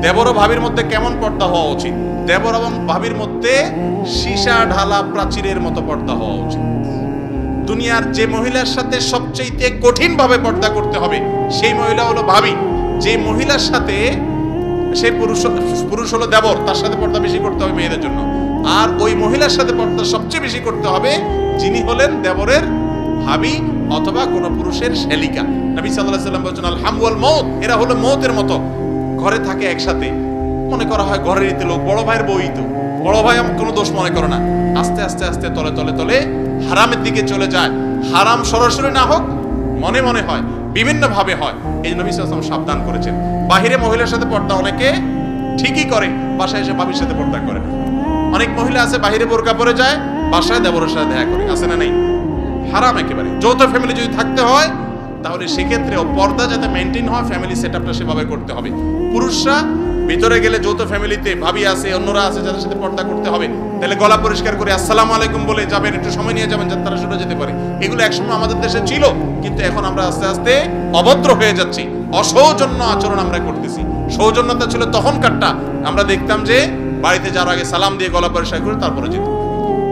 দেবর ও ভাবির মধ্যে কেমন পর্দা হওয়া উচিত? দেবর এবং ভাবির মধ্যে সীসা ঢালা প্রাচীরের মতো পর্দা হওয়া উচিত। দুনিয়ার যে মহিলার সাথে সবচেয়ে কঠিন ভাবে পর্দা করতে হবে সেই মহিলা হলো ভাবি। যে মহিলার সাথে সেই পুরুষ হলো দেবর, তার সাথে পর্দা বেশি করতে হবে মেয়েদের জন্য। আর ওই মহিলার সাথে পর্দা সবচেয়ে বেশি করতে হবে যিনি হলেন দেবরের ভাবি অথবা কোন পুরুষের শ্যালিকা। নবী সাল্লাল্লাহু আলাইহি ওয়াসাল্লাম বলেছেন আল হামওয়াল মউত, এরা হলো মউতের মতো। ঘরে থাকে একসাথে, মনে করা হয় ঘরের ইতে লোক, বড় ভাইয়ের বই তো, বড় ভাই কোনো দোষ মনে করে না। আস্তে আস্তে আস্তে তলে তলে তলে হারামের দিকে চলে যায়। হারাম সরাসরি না হোক, মনে মনে হয়, বিভিন্ন ভাবে হয়। এই নবী সাল্লাল্লাহু আলাইহি ওয়াসাল্লাম সাবধান করেছেন। বাহিরে মহিলার সাথে পর্দা অনেকে ঠিকই করে, বাসায় এসে ভাবির সাথে পর্দা করে না। অনেক মহিলা আছে বাহিরে বোরকা পরে যায়, বাসায় দেবরের সাথে দেখা করে, আছে না নেই? হারাম একেবারে। যৌথ ফ্যামিলি যদি থাকতে হয় তাহলে সেক্ষেত্রেও পর্দা যাতে মেনটেন হয়, ফ্যামিলি সেটআপটা সেভাবে করতে হবে। পুরুষরা ভিতরে গেলে যৌথ ফ্যামিলিতে ভাবি আছে, অন্যরা আছে, যাদের সাথে পর্দা করতে হবে, তাহলে গলা পরিষ্কার করে আসসালামু আলাইকুম বলে যাবেন, একটু সময় নিয়ে যাবেন যাতে তারা শুনে যেতে পারে। এগুলো একসময় আমাদের দেশে ছিল, কিন্তু এখন আমরা আস্তে আস্তে অভদ্র হয়ে যাচ্ছি, অসৌজন্য আচরণ আমরা করতেছি। সৌজন্যতা ছিল তখনকারটা, আমরা দেখতাম যে বাড়িতে যাওয়ার আগে সালাম দিয়ে গলা পরিষ্কার করে তারপরে যেত।